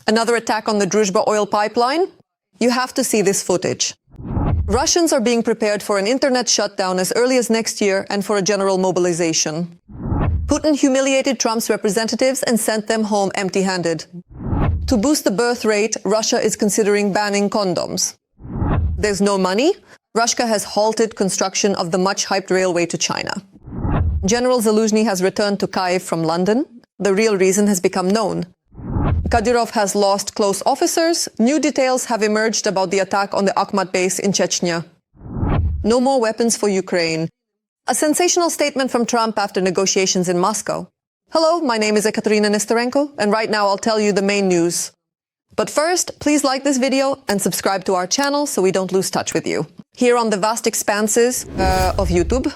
Another attack on the Druzhba oil pipeline? You have to see this footage. Russians are being prepared for an internet shutdown as early as next year and for a general mobilization. Putin humiliated Trump's representatives and sent them home empty-handed. To boost the birth rate, Russia is considering banning condoms. There's no money. Russia has halted construction of the much-hyped railway to China. General Zaluzhnyi has returned to Kyiv from London. The real reason has become known. Kadyrov has lost close officers. New details have emerged about the attack on the Akhmat base in Chechnya. No more weapons for Ukraine. A sensational statement from Trump after negotiations in Moscow. Hello, my name is Ekaterina Nestorenko, and right now I'll tell you the main news. But first, please like this video and subscribe to our channel so we don't lose touch with you. Here on the vast expanses of YouTube.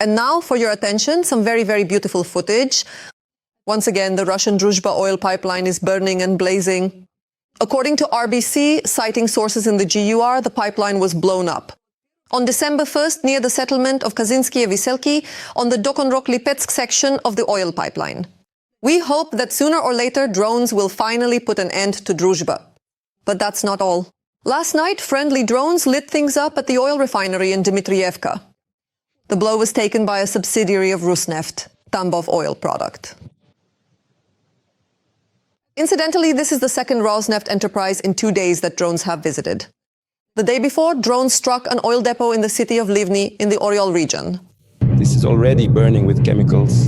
And now, for your attention, some very, very beautiful footage. Once again, the Russian Druzhba oil pipeline is burning and blazing. According to RBC, citing sources in the GUR, the pipeline was blown up. On December 1st, near the settlement of Kazinskie Veselki, on the Dokonrok-Lipetsk section of the oil pipeline. We hope that sooner or later drones will finally put an end to Druzhba. But that's not all. Last night, friendly drones lit things up at the oil refinery in Dmitrievka. The blow was taken by a subsidiary of Rusneft, Tambov oil product. Incidentally, this is the second Rosneft enterprise in 2 days that drones have visited. The day before, drones struck an oil depot in the city of Livny in the Oryol region. This is already burning with chemicals.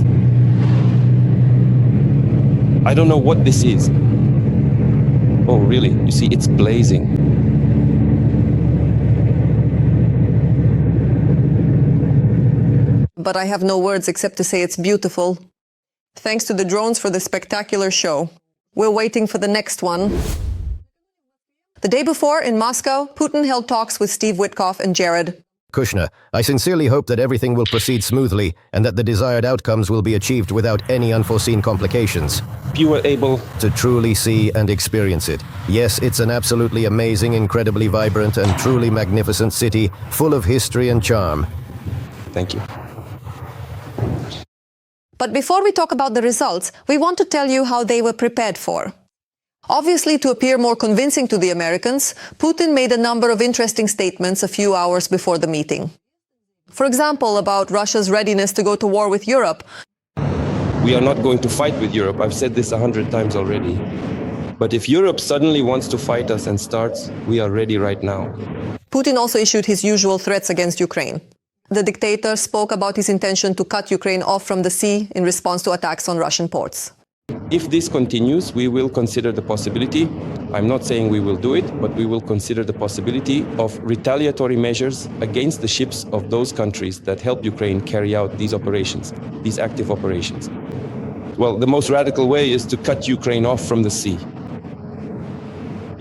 I don't know what this is. Oh, really? You see, it's blazing. But I have no words except to say it's beautiful. Thanks to the drones for the spectacular show. We're waiting for the next one. The day before, in Moscow, Putin held talks with Steve Witkoff and Jared Kushner, I sincerely hope that everything will proceed smoothly and that the desired outcomes will be achieved without any unforeseen complications. You were able to truly see and experience it. Yes, it's an absolutely amazing, incredibly vibrant and truly magnificent city, full of history and charm. Thank you. But before we talk about the results, we want to tell you how they were prepared for. Obviously, to appear more convincing to the Americans, Putin made a number of interesting statements a few hours before the meeting. For example, about Russia's readiness to go to war with Europe. We are not going to fight with Europe. I've said this 100 times already. But if Europe suddenly wants to fight us and starts, we are ready right now. Putin also issued his usual threats against Ukraine. The dictator spoke about his intention to cut Ukraine off from the sea in response to attacks on Russian ports. If this continues, we will consider the possibility, I'm not saying we will do it, but we will consider the possibility of retaliatory measures against the ships of those countries that help Ukraine carry out these operations, these active operations. Well, the most radical way is to cut Ukraine off from the sea.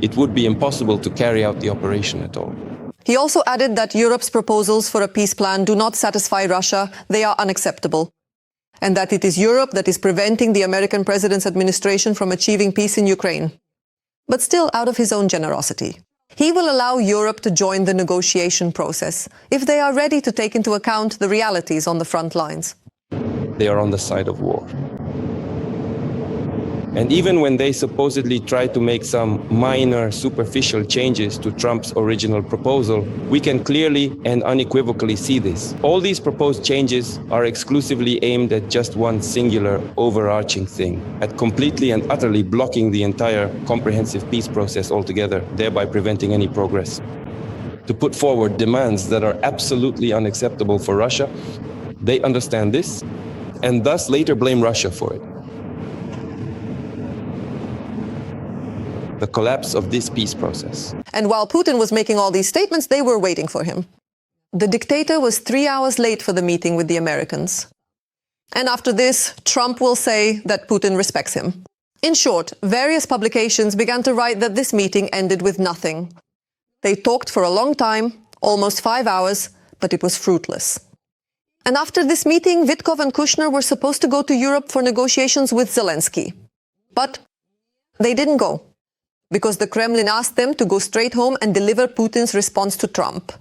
It would be impossible to carry out the operation at all. He also added that Europe's proposals for a peace plan do not satisfy Russia, they are unacceptable. And that it is Europe that is preventing the American president's administration from achieving peace in Ukraine. But still out of his own generosity. He will allow Europe to join the negotiation process if they are ready to take into account the realities on the front lines. They are on the side of war. And even when they supposedly try to make some minor superficial changes to Trump's original proposal, we can clearly and unequivocally see this. All these proposed changes are exclusively aimed at just one singular overarching thing, at completely and utterly blocking the entire comprehensive peace process altogether, thereby preventing any progress. To put forward demands that are absolutely unacceptable for Russia, they understand this and thus later blame Russia for it. The collapse of this peace process. And while Putin was making all these statements, they were waiting for him. The dictator was 3 hours late for the meeting with the Americans. And after this, Trump will say that Putin respects him. In short, various publications began to write that this meeting ended with nothing. They talked for a long time, almost 5 hours, but it was fruitless. And after this meeting, Witkoff and Kushner were supposed to go to Europe for negotiations with Zelensky. But they didn't go, because the Kremlin asked them to go straight home and deliver Putin's response to Trump.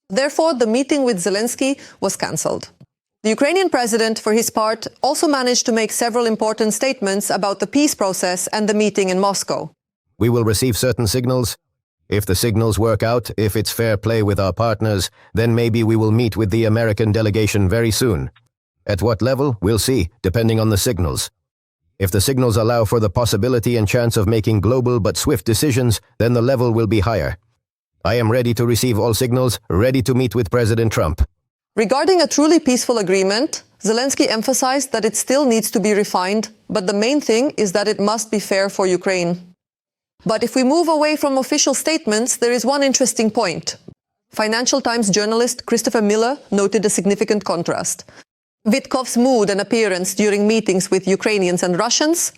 Therefore, the meeting with Zelensky was cancelled. The Ukrainian president, for his part, also managed to make several important statements about the peace process and the meeting in Moscow. We will receive certain signals. If the signals work out, if it's fair play with our partners, then maybe we will meet with the American delegation very soon. At what level, we'll see, depending on the signals. If the signals allow for the possibility and chance of making global but swift decisions, then the level will be higher. I am ready to receive all signals, ready to meet with President Trump. Regarding a truly peaceful agreement, Zelensky emphasized that it still needs to be refined, but the main thing is that it must be fair for Ukraine. But if we move away from official statements, there is one interesting point. Financial Times journalist Christopher Miller noted a significant contrast. Witkov's mood and appearance during meetings with Ukrainians and Russians.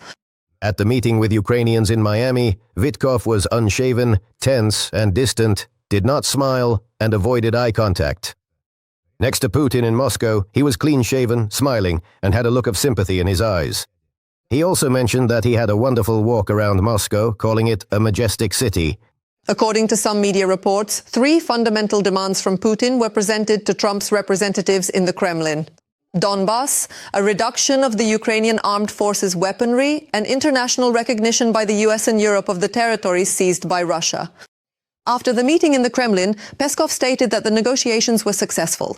At the meeting with Ukrainians in Miami, Witkov was unshaven, tense and distant, did not smile, and avoided eye contact. Next to Putin in Moscow, he was clean-shaven, smiling, and had a look of sympathy in his eyes. He also mentioned that he had a wonderful walk around Moscow, calling it a majestic city. According to some media reports, 3 fundamental demands from Putin were presented to Trump's representatives in the Kremlin. Donbass, a reduction of the Ukrainian Armed Forces weaponry, and international recognition by the US and Europe of the territories seized by Russia. After the meeting in the Kremlin, Peskov stated that the negotiations were successful.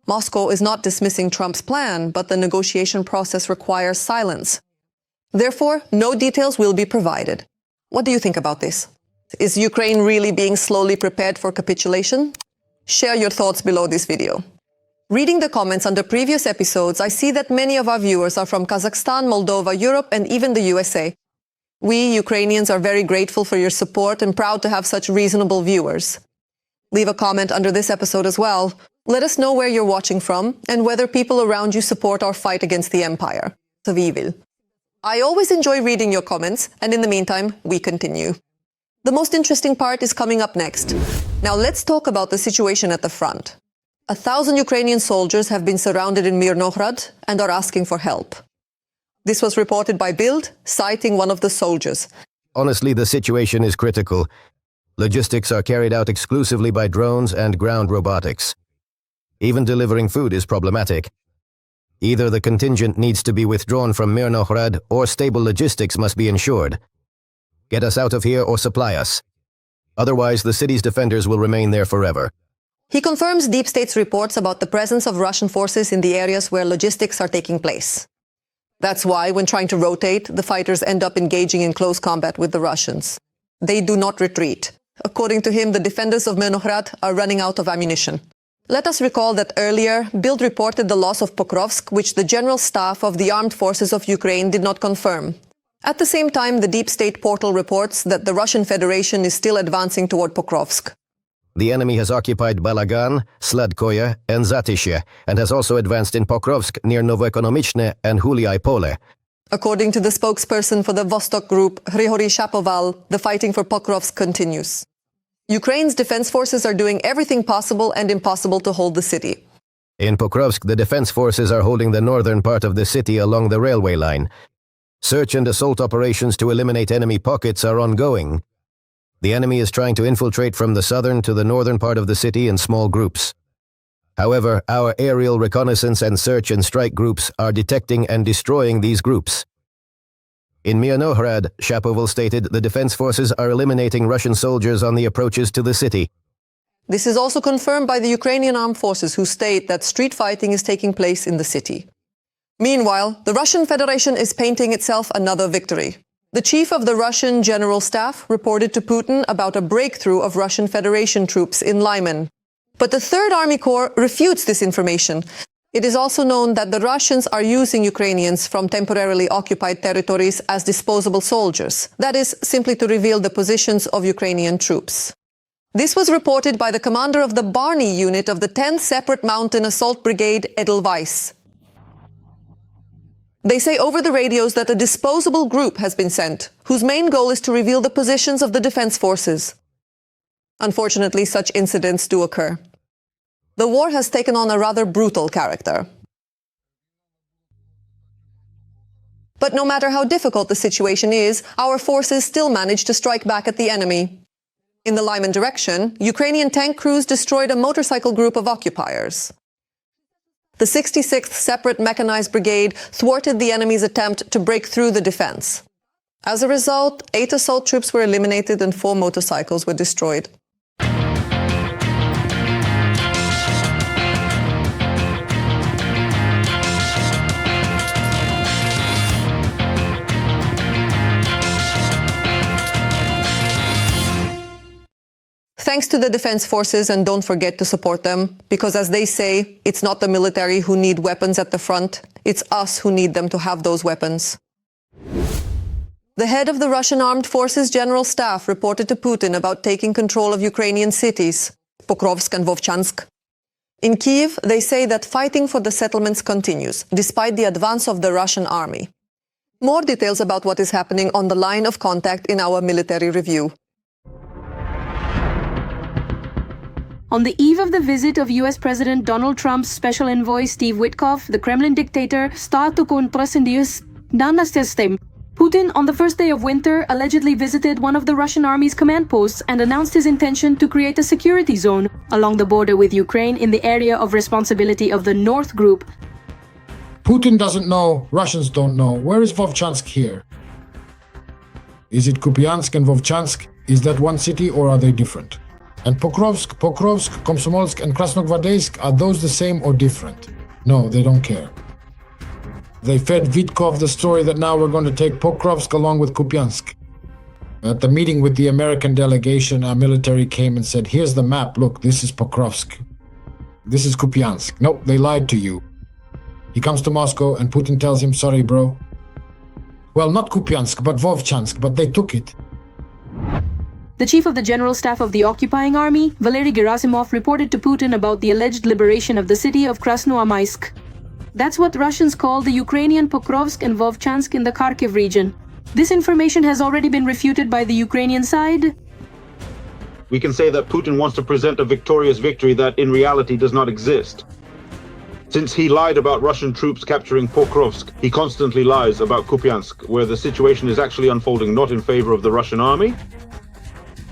Moscow is not dismissing Trump's plan, but the negotiation process requires silence. Therefore, no details will be provided. What do you think about this? Is Ukraine really being slowly prepared for capitulation? Share your thoughts below this video. Reading the comments under previous episodes, I see that many of our viewers are from Kazakhstan, Moldova, Europe, and even the USA. We, Ukrainians, are very grateful for your support and proud to have such reasonable viewers. Leave a comment under this episode as well. Let us know where you're watching from and whether people around you support our fight against the empire of evil. I always enjoy reading your comments, and in the meantime, we continue. The most interesting part is coming up next. Now let's talk about the situation at the front. 1,000 Ukrainian soldiers have been surrounded in Mirnohrad and are asking for help. This was reported by Bild, citing one of the soldiers. Honestly, the situation is critical. Logistics are carried out exclusively by drones and ground robotics. Even delivering food is problematic. Either the contingent needs to be withdrawn from Mirnohrad or stable logistics must be ensured. Get us out of here or supply us. Otherwise, the city's defenders will remain there forever. He confirms Deep State's reports about the presence of Russian forces in the areas where logistics are taking place. That's why, when trying to rotate, the fighters end up engaging in close combat with the Russians. They do not retreat. According to him, the defenders of Mirnohrad are running out of ammunition. Let us recall that earlier, Bild reported the loss of Pokrovsk, which the General Staff of the Armed Forces of Ukraine did not confirm. At the same time, the Deep State portal reports that the Russian Federation is still advancing toward Pokrovsk. The enemy has occupied Balagan, Sladkoye, and Zatyshe, and has also advanced in Pokrovsk near Novoekonomichne and Huliai Pole. According to the spokesperson for the Vostok Group, Hrihory Shapoval, the fighting for Pokrovsk continues. Ukraine's defense forces are doing everything possible and impossible to hold the city. In Pokrovsk, the defense forces are holding the northern part of the city along the railway line. Search and assault operations to eliminate enemy pockets are ongoing. The enemy is trying to infiltrate from the southern to the northern part of the city in small groups. However, our aerial reconnaissance and search and strike groups are detecting and destroying these groups. In Mirnohrad, Shapoval stated the defense forces are eliminating Russian soldiers on the approaches to the city. This is also confirmed by the Ukrainian Armed Forces, who state that street fighting is taking place in the city. Meanwhile, the Russian Federation is painting itself another victory. The chief of the Russian General Staff reported to Putin about a breakthrough of Russian Federation troops in Lyman. But the Third Army Corps refutes this information. It is also known that the Russians are using Ukrainians from temporarily occupied territories as disposable soldiers. That is, simply to reveal the positions of Ukrainian troops. This was reported by the commander of the Barney unit of the 10th Separate Mountain Assault Brigade, Edelweiss. They say over the radios that a disposable group has been sent, whose main goal is to reveal the positions of the defense forces. Unfortunately, such incidents do occur. The war has taken on a rather brutal character. But no matter how difficult the situation is, our forces still manage to strike back at the enemy. In the Lyman direction, Ukrainian tank crews destroyed a motorcycle group of occupiers. The 66th Separate Mechanized Brigade thwarted the enemy's attempt to break through the defense. As a result, 8 assault troops were eliminated and 4 motorcycles were destroyed. Thanks to the defense forces, and don't forget to support them, because as they say, it's not the military who need weapons at the front, it's us who need them to have those weapons. The head of the Russian Armed Forces General Staff reported to Putin about taking control of Ukrainian cities, Pokrovsk and Vovchansk. In Kyiv, they say that fighting for the settlements continues, despite the advance of the Russian army. More details about what is happening on the line of contact in our military review. On the eve of the visit of US President Donald Trump's special envoy Steve Witkoff, the Kremlin dictator started to Putin, on the first day of winter, allegedly visited one of the Russian army's command posts and announced his intention to create a security zone along the border with Ukraine in the area of responsibility of the North Group. Putin doesn't know, Russians don't know. Where is Vovchansk here? Is it Kupiansk and Vovchansk? Is that one city or are they different? And Pokrovsk, Komsomolsk and Krasnogvardeysk, are those the same or different? No, they don't care. They fed Vitkov the story that now we're going to take Pokrovsk along with Kupiansk. At the meeting with the American delegation, our military came and said, here's the map, look, this is Pokrovsk. This is Kupiansk. Nope, they lied to you. He comes to Moscow and Putin tells him, sorry bro. Well, not Kupiansk, but Vovchansk, but they took it. The chief of the General Staff of the occupying army, Valery Gerasimov, reported to Putin about the alleged liberation of the city of Krasnoarmysk. That's what Russians call the Ukrainian Pokrovsk and Vovchansk in the Kharkiv region. This information has already been refuted by the Ukrainian side. We can say that Putin wants to present a victorious victory that in reality does not exist. Since he lied about Russian troops capturing Pokrovsk, he constantly lies about Kupiansk, where the situation is actually unfolding not in favor of the Russian army.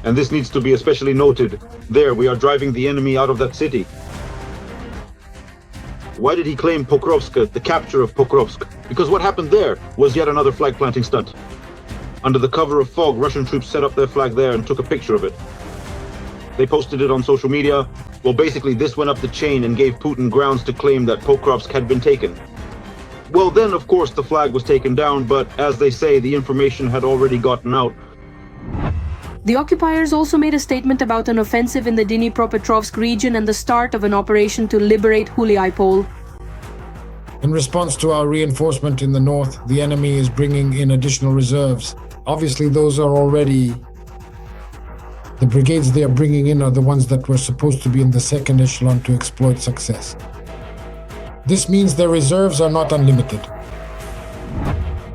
And this needs to be especially noted. There, we are driving the enemy out of that city. Why did he claim Pokrovsk, the capture of Pokrovsk? Because what happened there was yet another flag planting stunt. Under the cover of fog, Russian troops set up their flag there and took a picture of it. They posted it on social media. Well, basically, this went up the chain and gave Putin grounds to claim that Pokrovsk had been taken. Well, then, of course, the flag was taken down, but as they say, the information had already gotten out. The occupiers also made a statement about an offensive in the Dnipropetrovsk region and the start of an operation to liberate Huliaipol. In response to our reinforcement in the north, the enemy is bringing in additional reserves. Obviously, those are already... The brigades they are bringing in are the ones that were supposed to be in the second echelon to exploit success. This means their reserves are not unlimited.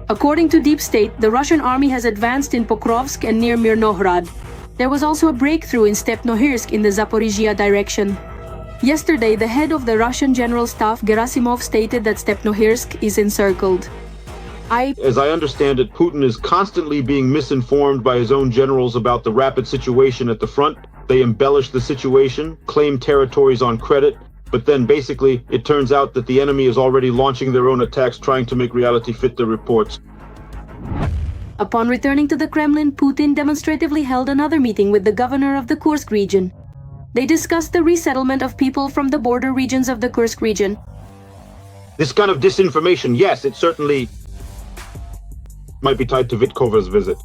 According to Deep State, the Russian army has advanced in Pokrovsk and near Mirnohrad. There was also a breakthrough in Stepnohirsk in the Zaporizhia direction. Yesterday, the head of the Russian General Staff, Gerasimov, stated that Stepnohirsk is encircled. As I understand it, Putin is constantly being misinformed by his own generals about the rapid situation at the front. They embellish the situation, claim territories on credit, but then basically it turns out that the enemy is already launching their own attacks, trying to make reality fit their reports. Upon returning to the Kremlin, Putin demonstratively held another meeting with the governor of the Kursk region. They discussed the resettlement of people from the border regions of the Kursk region. This kind of disinformation, yes, it certainly might be tied to Vitkova's visit.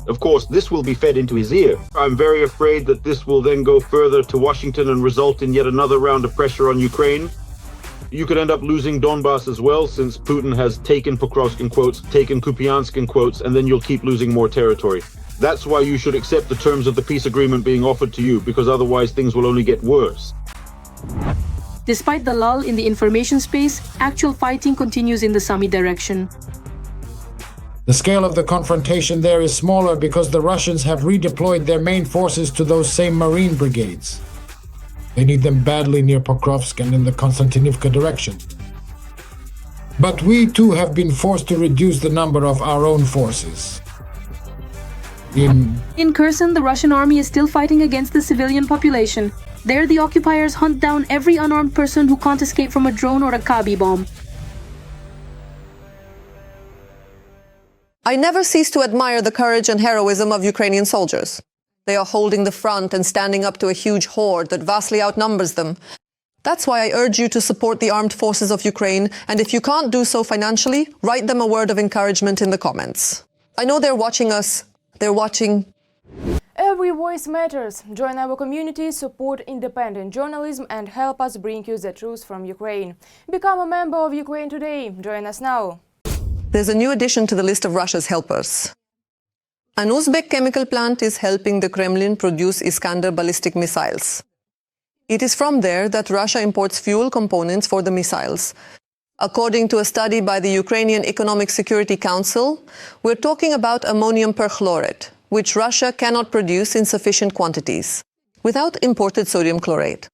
Of course, this will be fed into his ear. I'm very afraid that this will then go further to Washington and result in yet another round of pressure on Ukraine. You could end up losing Donbass as well, since Putin has taken Pokrovsk in quotes, taken Kupiansk in quotes, and then you'll keep losing more territory. That's why you should accept the terms of the peace agreement being offered to you, because otherwise things will only get worse. Despite the lull in the information space, actual fighting continues in the Sumy direction. The scale of the confrontation there is smaller because the Russians have redeployed their main forces to those same marine brigades. They need them badly near Pokrovsk and in the Konstantinivka direction. But we too have been forced to reduce the number of our own forces. In Kherson, the Russian army is still fighting against the civilian population. There, the occupiers hunt down every unarmed person who can't escape from a drone or a Kabi bomb. I never cease to admire the courage and heroism of Ukrainian soldiers. They are holding the front and standing up to a huge horde that vastly outnumbers them. That's why I urge you to support the armed forces of Ukraine, and if you can't do so financially, write them a word of encouragement in the comments. I know they're watching us. They're watching. Every voice matters. Join our community, support independent journalism, and help us bring you the truth from Ukraine. Become a member of Ukraine Today. Join us now. There's a new addition to the list of Russia's helpers. An Uzbek chemical plant is helping the Kremlin produce Iskander ballistic missiles. It is from there that Russia imports fuel components for the missiles. According to a study by the Ukrainian Economic Security Council, we're talking about ammonium perchlorate, which Russia cannot produce in sufficient quantities, without imported sodium chlorate.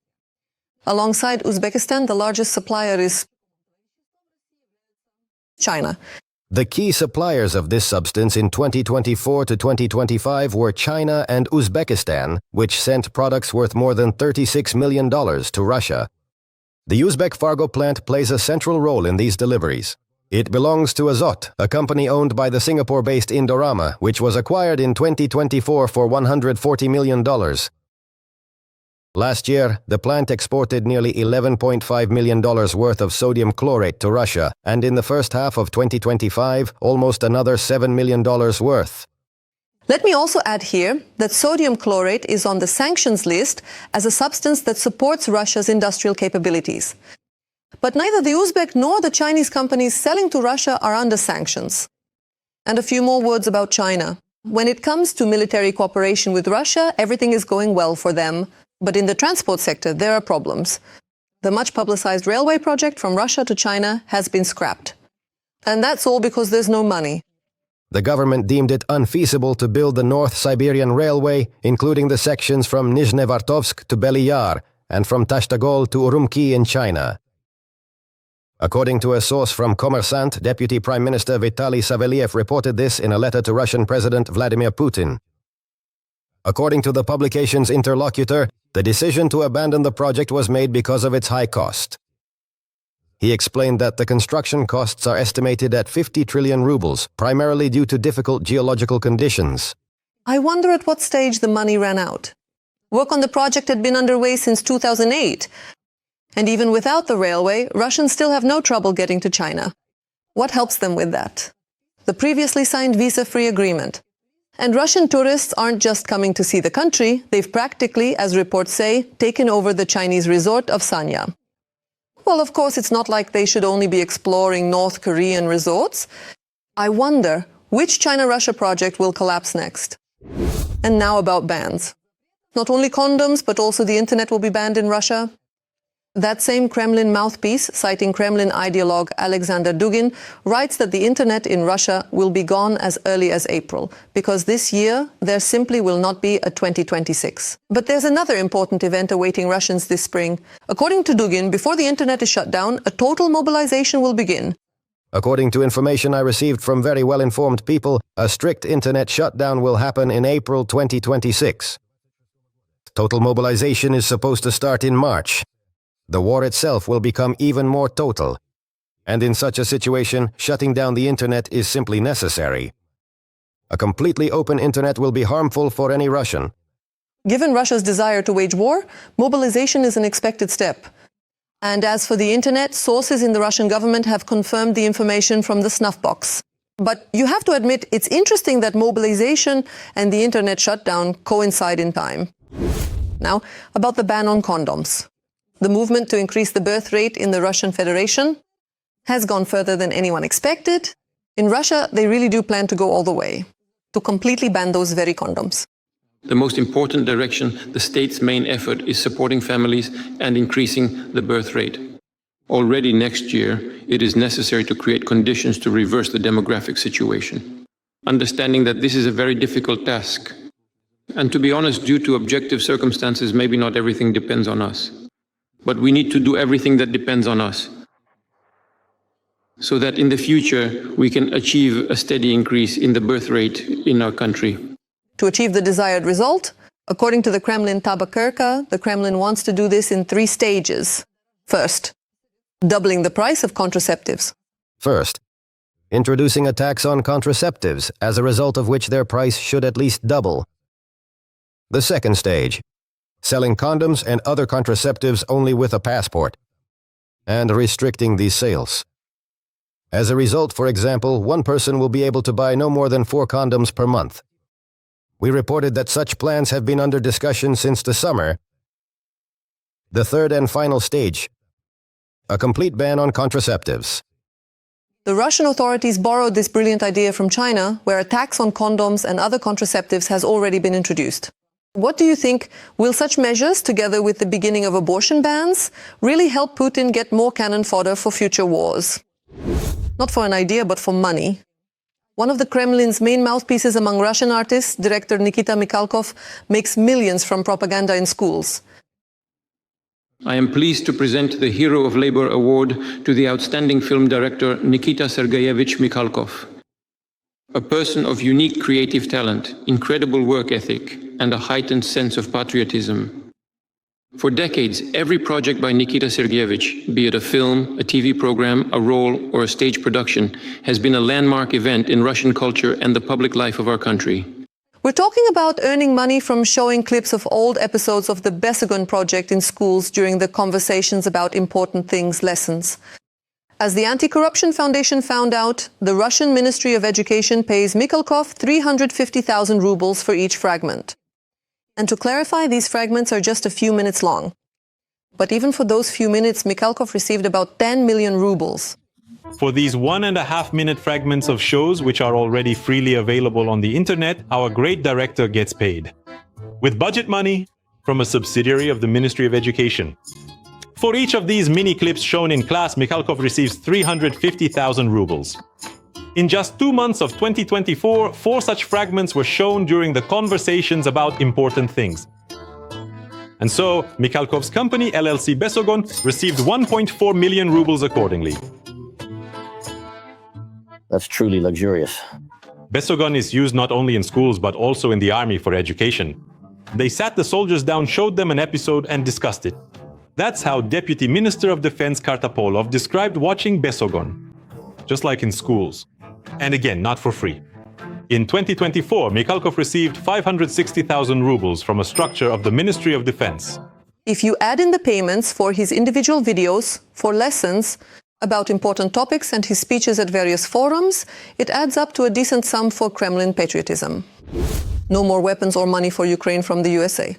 Alongside Uzbekistan, the largest supplier is China. The key suppliers of this substance in 2024 to 2025 were China and Uzbekistan, which sent products worth more than $36 million to Russia. The Uzbek Fargo plant plays a central role in these deliveries. It belongs to Azot, a company owned by the Singapore-based Indorama, which was acquired in 2024 for $140 million. Last year, the plant exported nearly $11.5 million worth of sodium chlorate to Russia, and in the first half of 2025, almost another $7 million worth. Let me also add here that sodium chlorate is on the sanctions list as a substance that supports Russia's industrial capabilities. But neither the Uzbek nor the Chinese companies selling to Russia are under sanctions. And a few more words about China. When it comes to military cooperation with Russia, everything is going well for them. But in the transport sector, there are problems. The much-publicized railway project from Russia to China has been scrapped. And that's all because there's no money. The government deemed it unfeasible to build the North Siberian Railway, including the sections from Nizhnevartovsk to Bely Yar and from Tashtagol to Urumqi in China. According to a source from Kommersant, Deputy Prime Minister Vitaly Savelyev reported this in a letter to Russian President Vladimir Putin. According to the publication's interlocutor, the decision to abandon the project was made because of its high cost. He explained that the construction costs are estimated at 50 trillion rubles, primarily due to difficult geological conditions. I wonder at what stage the money ran out. Work on the project had been underway since 2008. And even without the railway, Russians still have no trouble getting to China. What helps them with that? The previously signed visa-free agreement. And Russian tourists aren't just coming to see the country, they've practically, as reports say, taken over the Chinese resort of Sanya. Well, of course, it's not like they should only be exploring North Korean resorts. I wonder which China-Russia project will collapse next. And now about bans. Not only condoms, but also the internet will be banned in Russia. That same Kremlin mouthpiece, citing Kremlin ideologue Alexander Dugin, writes that the internet in Russia will be gone as early as April, because this year there simply will not be a 2026. But there's another important event awaiting Russians this spring. According to Dugin, before the internet is shut down, a total mobilization will begin. According to information I received from very well-informed people, a strict internet shutdown will happen in April 2026. Total mobilization is supposed to start in March. The war itself will become even more total. And in such a situation, shutting down the internet is simply necessary. A completely open internet will be harmful for any Russian. Given Russia's desire to wage war, mobilization is an expected step. And as for the internet, sources in the Russian government have confirmed the information from the snuff box. But you have to admit, it's interesting that mobilization and the internet shutdown coincide in time. Now, about the ban on condoms. The movement to increase the birth rate in the Russian Federation has gone further than anyone expected. In Russia, they really do plan to go all the way, to completely ban those very condoms. The most important direction, the state's main effort, is supporting families and increasing the birth rate. Already next year, it is necessary to create conditions to reverse the demographic situation. Understanding that this is a very difficult task. And to be honest, due to objective circumstances, maybe not everything depends on us. But we need to do everything that depends on us, so that in the future we can achieve a steady increase in the birth rate in our country. To achieve the desired result, According to the Kremlin Tabakerka, the Kremlin wants to do this in 3 stages. First, doubling the price of contraceptives. First, introducing a tax on contraceptives, as a result of which their price should at least double. The second stage, selling condoms and other contraceptives only with a passport, and restricting these sales. As a result, for example, one person will be able to buy no more than 4 condoms per month. We reported that such plans have been under discussion since the summer. The third and final stage, a complete ban on contraceptives. The Russian authorities borrowed this brilliant idea from China, where a tax on condoms and other contraceptives has already been introduced. What do you think? Will such measures, together with the beginning of abortion bans, really help Putin get more cannon fodder for future wars? Not for an idea, but for money. One of the Kremlin's main mouthpieces among Russian artists, director Nikita Mikhalkov, makes millions from propaganda in schools. I am pleased to present the Hero of Labor Award to the outstanding film director Nikita Sergeyevich Mikhalkov. A person of unique creative talent, incredible work ethic, and a heightened sense of patriotism. For decades, every project by Nikita Sergeyevich, be it a film, a TV program, a role, or a stage production, has been a landmark event in Russian culture and the public life of our country. We're talking about earning money from showing clips of old episodes of the Besogun project in schools during the Conversations About Important Things lessons. As the Anti-Corruption Foundation found out, the Russian Ministry of Education pays Mikhalkov 350,000 rubles for each fragment. And to clarify, these fragments are just a few minutes long. But even for those few minutes, Mikhalkov received about 10 million rubles. For these 1.5-minute fragments of shows, which are already freely available on the internet, our great director gets paid. With budget money from a subsidiary of the Ministry of Education. For each of these mini clips shown in class, Mikhalkov receives 350,000 rubles. In just 2 months of 2024, 4 such fragments were shown during the Conversations About Important Things. And so, Mikhalkov's company, LLC Besogun, received 1.4 million rubles accordingly. That's truly luxurious. Besogun is used not only in schools but also in the army for education. They sat the soldiers down, showed them an episode and discussed it. That's how Deputy Minister of Defense Kartapolov described watching Besogun. Just like in schools. And again, not for free. In 2024, Mikhalkov received 560,000 rubles from a structure of the Ministry of Defense. If you add in the payments for his individual videos, for lessons about important topics and his speeches at various forums, it adds up to a decent sum for Kremlin patriotism. No more weapons or money for Ukraine from the USA.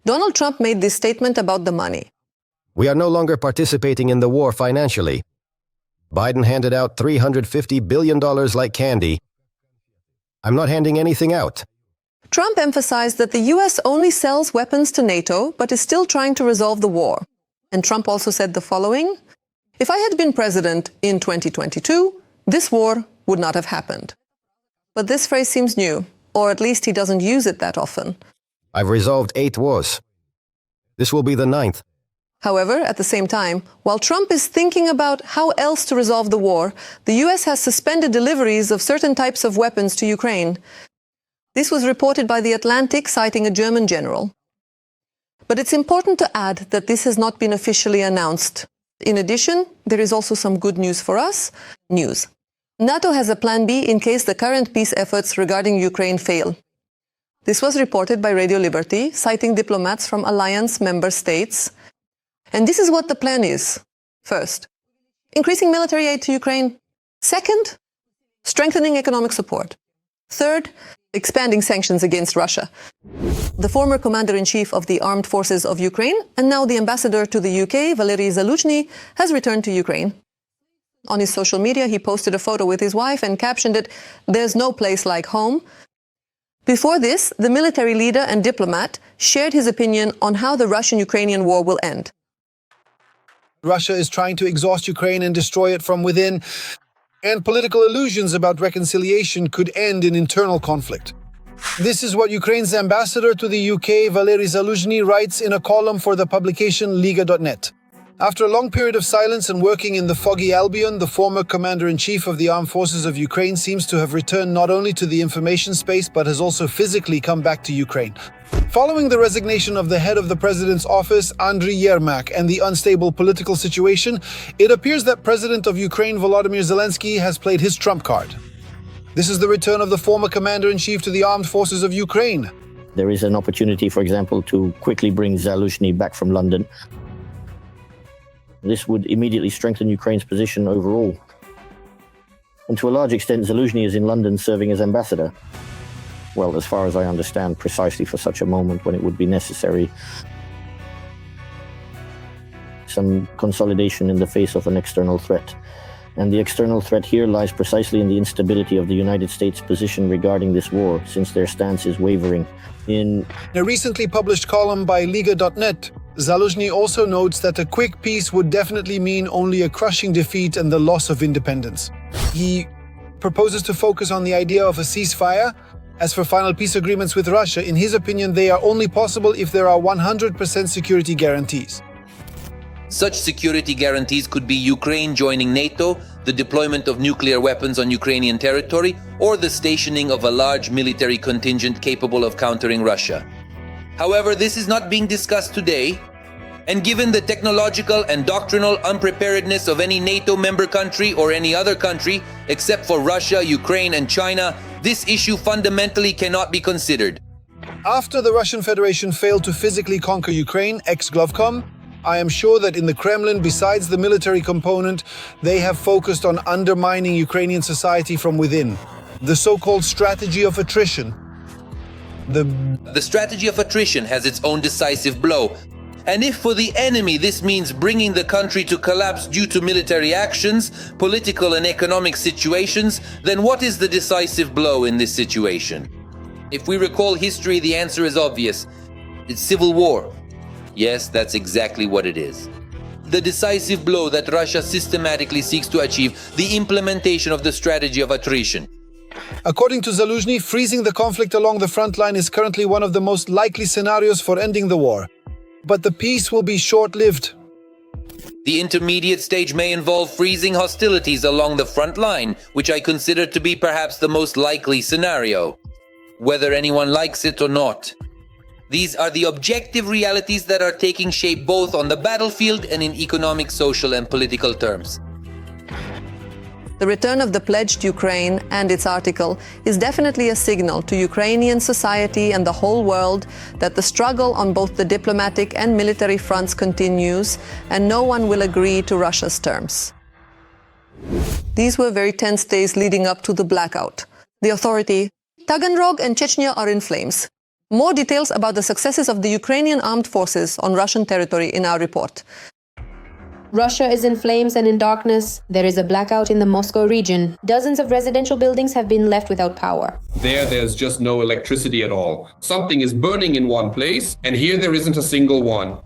Donald Trump made this statement about the money. We are no longer participating in the war financially. Biden handed out $350 billion like candy. I'm not handing anything out. Trump emphasized that the US only sells weapons to NATO, but is still trying to resolve the war. And Trump also said the following: "If I had been president in 2022, this war would not have happened." But this phrase seems new, or at least he doesn't use it that often. I've resolved 8 wars. This will be the 9th. However, at the same time, while Trump is thinking about how else to resolve the war, the US has suspended deliveries of certain types of weapons to Ukraine. This was reported by The Atlantic, citing a German general. But it's important to add that this has not been officially announced. In addition, there is also some good news for us. NATO has a plan B in case the current peace efforts regarding Ukraine fail. This was reported by Radio Liberty, citing diplomats from alliance member states. And this is what the plan is. First, increasing military aid to Ukraine. Second, strengthening economic support. Third, expanding sanctions against Russia. The former commander-in-chief of the Armed Forces of Ukraine, and now the ambassador to the UK, Valery Zaluzhnyi, has returned to Ukraine. On his social media, he posted a photo with his wife and captioned it, "There's no place like home." Before this, the military leader and diplomat shared his opinion on how the Russian-Ukrainian war will end. Russia is trying to exhaust Ukraine and destroy it from within, and political illusions about reconciliation could end in internal conflict. This is what Ukraine's ambassador to the UK, Valery Zaluzhnyi, writes in a column for the publication Liga.net. After a long period of silence and working in the foggy Albion, the former commander-in-chief of the Armed Forces of Ukraine seems to have returned not only to the information space, but has also physically come back to Ukraine. Following the resignation of the head of the president's office, Andriy Yermak, and the unstable political situation, it appears that President of Ukraine, Volodymyr Zelensky, has played his trump card. This is the return of the former commander-in-chief to the Armed Forces of Ukraine. There is an opportunity, for example, to quickly bring Zaluzhnyi back from London. This would immediately strengthen Ukraine's position overall. And to a large extent, Zaluzhnyi is in London serving as ambassador. Well, as far as I understand, precisely for such a moment when it would be necessary. Some consolidation in the face of an external threat. And the external threat here lies precisely in the instability of the United States' position regarding this war, since their stance is wavering. In a recently published column by Liga.net, Zaluzhnyi also notes that a quick peace would definitely mean only a crushing defeat and the loss of independence. He proposes to focus on the idea of a ceasefire. As for final peace agreements with Russia, in his opinion, they are only possible if there are 100% security guarantees. Such security guarantees could be Ukraine joining NATO, the deployment of nuclear weapons on Ukrainian territory, or the stationing of a large military contingent capable of countering Russia. However, this is not being discussed today, and given the technological and doctrinal unpreparedness of any NATO member country or any other country, except for Russia, Ukraine, and China, this issue fundamentally cannot be considered. After the Russian Federation failed to physically conquer Ukraine, ex-Glovcom, I am sure that in the Kremlin, besides the military component, they have focused on undermining Ukrainian society from within. The so-called strategy of attrition. The strategy of attrition has its own decisive blow. And if for the enemy this means bringing the country to collapse due to military actions, political and economic situations, then what is the decisive blow in this situation? If we recall history, the answer is obvious. It's civil war. Yes, that's exactly what it is. The decisive blow that Russia systematically seeks to achieve, the implementation of the strategy of attrition. According to Zaluzhnyi, freezing the conflict along the front line is currently one of the most likely scenarios for ending the war. But the peace will be short-lived. The intermediate stage may involve freezing hostilities along the front line, which I consider to be perhaps the most likely scenario, whether anyone likes it or not. These are the objective realities that are taking shape both on the battlefield and in economic, social, and political terms. The return of the pledged Ukraine and its article is definitely a signal to Ukrainian society and the whole world that the struggle on both the diplomatic and military fronts continues, and no one will agree to Russia's terms. These were very tense days leading up to the blackout. The authority, Taganrog and Chechnya are in flames. More details about the successes of the Ukrainian Armed Forces on Russian territory in our report. Russia is in flames and in darkness. There is a blackout in the Moscow region. Dozens of residential buildings have been left without power. There's just no electricity at all. Something is burning in one place, and here there isn't a single one.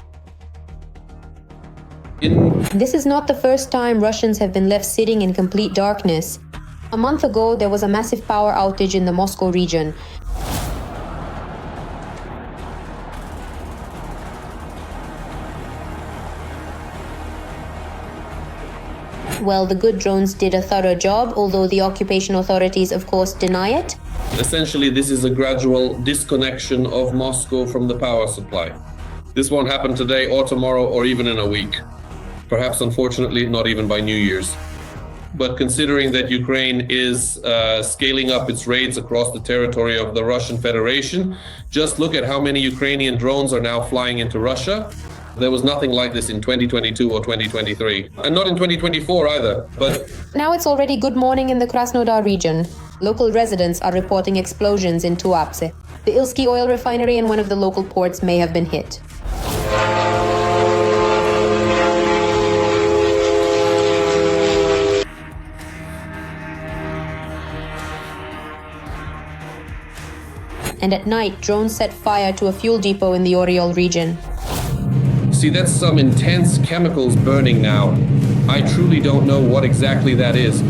This is not the first time Russians have been left sitting in complete darkness. A month ago, there was a massive power outage in the Moscow region. Well, the good drones did a thorough job, although the occupation authorities, of course, deny it. Essentially, this is a gradual disconnection of Moscow from the power supply. This won't happen today or tomorrow or even in a week. Perhaps, unfortunately, not even by New Year's. But considering that Ukraine is scaling up its raids across the territory of the Russian Federation, just look at how many Ukrainian drones are now flying into Russia. There was nothing like this in 2022 or 2023, and not in 2024 either, but... Now it's already good morning in the Krasnodar region. Local residents are reporting explosions in Tuapse. The Ilsky oil refinery and one of the local ports may have been hit. And at night, drones set fire to a fuel depot in the Oriol region. See, that's some intense chemicals burning now. I truly don't know what exactly that is.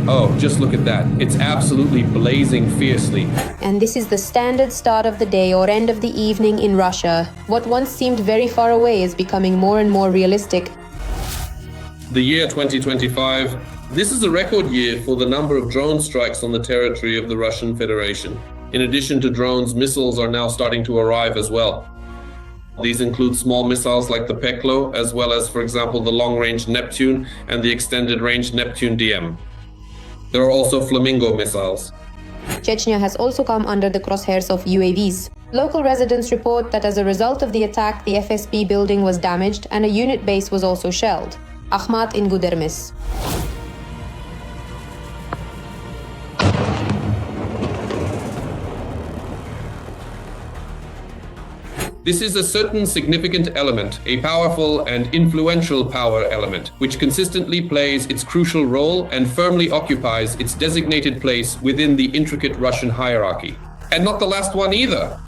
Oh, just look at that. It's absolutely blazing fiercely. And this is the standard start of the day or end of the evening in Russia. What once seemed very far away is becoming more and more realistic. The year 2025, this is a record year for the number of drone strikes on the territory of the Russian Federation. In addition to drones, missiles are now starting to arrive as well. These include small missiles like the Peklo, as well as, for example, the long-range Neptune and the extended-range Neptune DM. There are also Flamingo missiles. Chechnya has also come under the crosshairs of UAVs. Local residents report that as a result of the attack, the FSB building was damaged and a unit base was also shelled. Akhmat in Gudermis. This is a certain significant element, a powerful and influential power element, which consistently plays its crucial role and firmly occupies its designated place within the intricate Russian hierarchy. And not the last one either.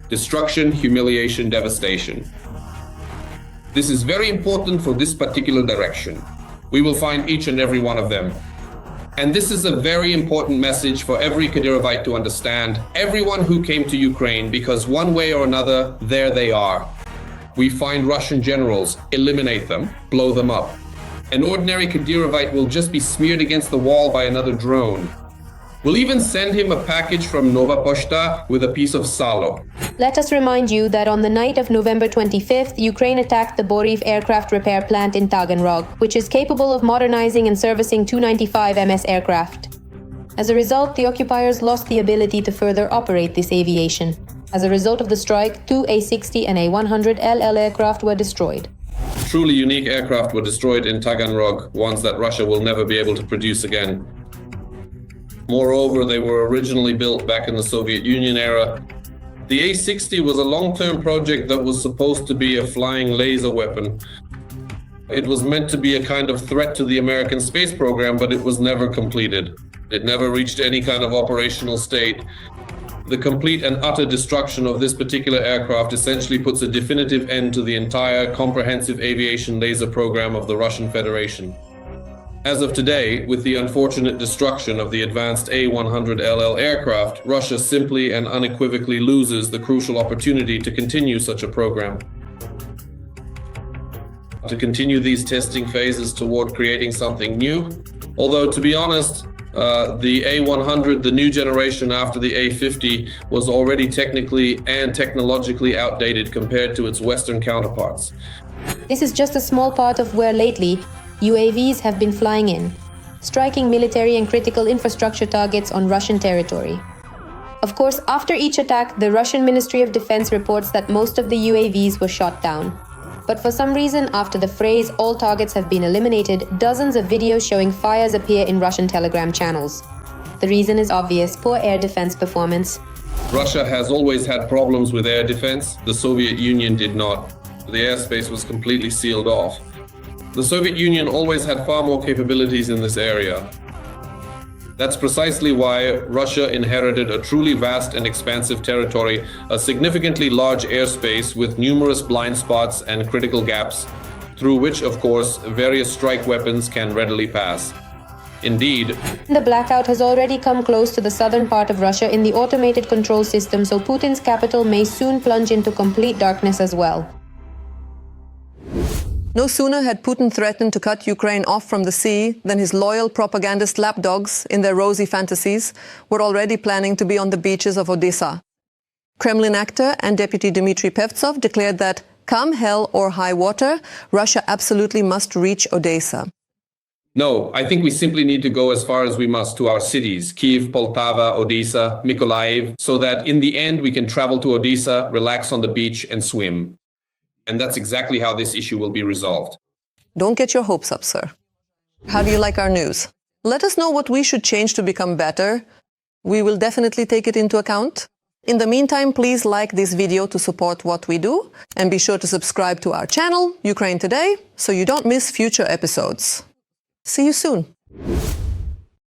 Destruction, humiliation, devastation. This is very important for this particular direction. We will find each and every one of them. And this is a very important message for every Kadyrovite to understand, everyone who came to Ukraine, because one way or another, there they are. We find Russian generals, eliminate them, blow them up. An ordinary Kadyrovite will just be smeared against the wall by another drone. We'll even send him a package from Nova Poshta with a piece of salo. Let us remind you that on the night of November 25th, Ukraine attacked the Boryv aircraft repair plant in Taganrog, which is capable of modernizing and servicing Tu-95 MS aircraft. As a result, the occupiers lost the ability to further operate this aviation. As a result of the strike, two A-60 and A-100LL aircraft were destroyed. Truly unique aircraft were destroyed in Taganrog, ones that Russia will never be able to produce again. Moreover, they were originally built back in the Soviet Union era. The A-60 was a long-term project that was supposed to be a flying laser weapon. It was meant to be a kind of threat to the American space program, but it was never completed. It never reached any kind of operational state. The complete and utter destruction of this particular aircraft essentially puts a definitive end to the entire comprehensive aviation laser program of the Russian Federation. As of today, with the unfortunate destruction of the advanced A-100LL aircraft, Russia simply and unequivocally loses the crucial opportunity to continue such a program. To continue these testing phases toward creating something new. Although, to be honest, the A-100, the new generation after the A-50, was already technically and technologically outdated compared to its Western counterparts. This is just a small part of where lately UAVs have been flying in, striking military and critical infrastructure targets on Russian territory. Of course, after each attack, the Russian Ministry of Defense reports that most of the UAVs were shot down. But for some reason, after the phrase "all targets have been eliminated," dozens of videos showing fires appear in Russian Telegram channels. The reason is obvious: poor air defense performance. Russia has always had problems with air defense. The Soviet Union did not. The airspace was completely sealed off. The Soviet Union always had far more capabilities in this area. That's precisely why Russia inherited a truly vast and expansive territory, a significantly large airspace with numerous blind spots and critical gaps, through which, of course, various strike weapons can readily pass. Indeed, the blackout has already come close to the southern part of Russia in the automated control system, so Putin's capital may soon plunge into complete darkness as well. No sooner had Putin threatened to cut Ukraine off from the sea than his loyal propagandist lapdogs, in their rosy fantasies, were already planning to be on the beaches of Odesa. Kremlin actor and Deputy Dmitry Pevtsov declared that, come hell or high water, Russia absolutely must reach Odesa. No, I think we simply need to go as far as we must to our cities, Kyiv, Poltava, Odesa, Mykolaiv, so that in the end we can travel to Odesa, relax on the beach and swim. And that's exactly how this issue will be resolved. Don't get your hopes up, sir. How do you like our news? Let us know what we should change to become better. We will definitely take it into account. In the meantime, please like this video to support what we do, and be sure to subscribe to our channel, Ukraine Today, so you don't miss future episodes. See you soon.